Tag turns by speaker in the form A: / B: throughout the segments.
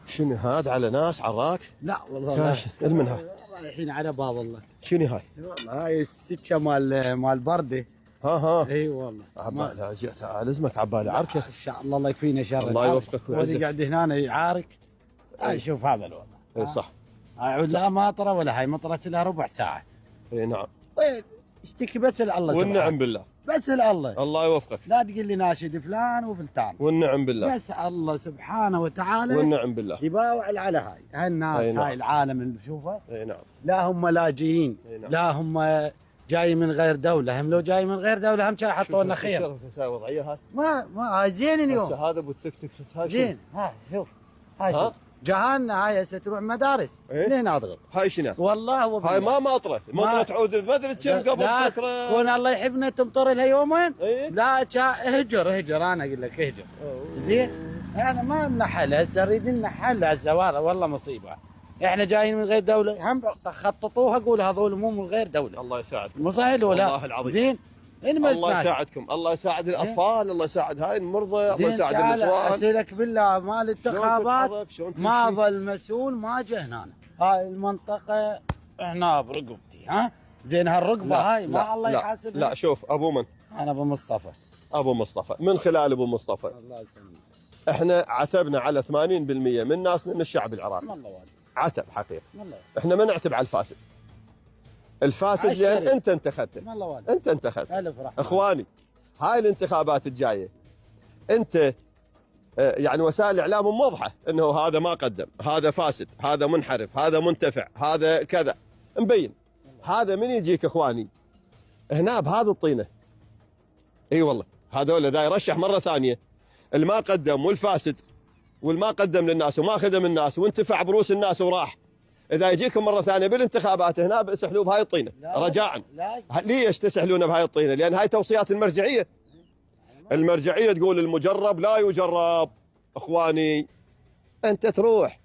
A: شنو هاد على ناس عراك؟
B: لا والله
A: من هاي؟
B: رايحين على باب الله.
A: شنو هاي؟
B: والله هاي السكه مال برده.
A: ها
B: اي والله.
A: عبالي جيت الزمك عبالي عركه.
B: ان شاء الله الله يكفينا شر.
A: الله يوفقك ويعزك.
B: واللي قاعد هنا يعارك. شوف هذا الوضع.
A: اي صح.
B: هاي لا مطره ولا هاي مطرت لها ربع ساعه.
A: اي نعم.
B: اشتكي بس لله
A: والنعم بالله.
B: بس لله.
A: الله يوفقك.
B: لا تقول لي ناشد فلان وفلتان.
A: والنعم بالله.
B: بس الله سبحانه وتعالى.
A: والنعم بالله.
B: يباوع على هاي الناس.
A: نعم.
B: هاي العالم اللي نشوفه.
A: اي نعم.
B: لا هم لاجئين.
A: نعم.
B: لا هم جاي من غير دوله، هم لو جاي من غير دوله هم كان حطوا لنا خير.
A: شوف وضعيه هاي.
B: ما هاي زين اليوم.
A: هسه هذا ابو التك تك هاي
B: زين. هاي شوف. هاي شوف. جهالنا هاي هسه تروح مدارس.
A: إيه؟
B: لين اضغط.
A: هاي شنو؟
B: والله وبالله.
A: هاي ما مطره، مطره تعود ما ادري كم قبل فتره.
B: كون الله يحبنا تمطر لها يومين.
A: إيه؟
B: لا اهجر انا اقول لك اهجر. زين؟ احنا ما نحل هسه نريد نحل هسه والله مصيبه. احنا جايين من غير دوله هم خططوها قول هذول مو من غير دوله.
A: الله يساعدكم.
B: مو صحيح ولا؟
A: والله العظيم.
B: زين؟
A: الله يساعدكم، الله يساعد الاطفال، الله يساعد هاي المرضى، الله يساعد النسوان.
B: اسالك بالله مال الانتخابات ما ظل مسؤول ما جه هنا. هاي المنطقه هنا برقبتي ها؟ زين هالرقبه هاي ما الله يحاسبها.
A: لا شوف ابو من؟
B: انا ابو مصطفى.
A: ابو مصطفى، من خلال ابو مصطفى
B: الله يسلمك
A: احنا عتبنا على 80% من ناسنا من الشعب العراقي.
B: والله والله
A: عتب حقيقي.
B: والله
A: احنا ما نعتب على الفاسد. الفاسد لان انت انتخبته.
B: والله والله
A: انت انتخبته.
B: الف رحمه.
A: اخواني هاي الانتخابات الجايه انت يعني وسائل الاعلام موضحه انه هذا ما قدم، هذا فاسد، هذا منحرف، هذا منتفع، هذا كذا، مبين. هذا من يجيك اخواني هنا بهذه الطينه. اي والله هذول ذا يرشح مره ثانيه اللي ما قدم والفاسد والما قدم للناس وما خدم الناس وانتفع بروس الناس وراح. اذا يجيكم مره ثانيه بالانتخابات هنا بسحلوا بهاي الطينه رجاء. ليش تسحلون بهاي الطينه؟ لان هاي توصيات المرجعيه. المرجعيه تقول المجرب لا يجرب. اخواني انت تروح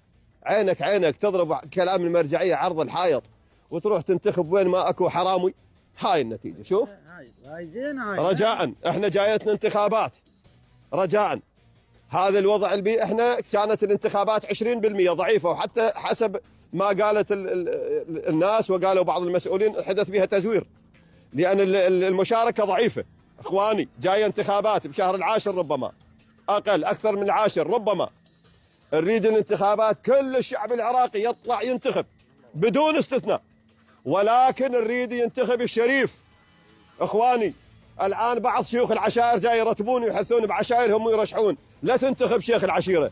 A: عينك تضرب كلام المرجعيه عرض الحائط وتروح تنتخب وين ما اكو حرامي. هاي النتيجه. شوف
B: هاي زين. هاي
A: رجاء احنا جايتنا انتخابات رجاء. هذا الوضع اللي احنا كانت الانتخابات 20% ضعيفه، وحتى حسب ما قالت الناس وقالوا بعض المسؤولين حدث بها تزوير لان المشاركه ضعيفه. اخواني جايه انتخابات بشهر العاشر ربما اقل، اكثر من العاشر ربما. نريد الانتخابات كل الشعب العراقي يطلع ينتخب بدون استثناء، ولكن نريد ينتخب الشريف. اخواني الان بعض شيوخ العشائر جاي يرتبون ويحثون بعشائرهم ويرشحون. لا تنتخب شيخ العشيره،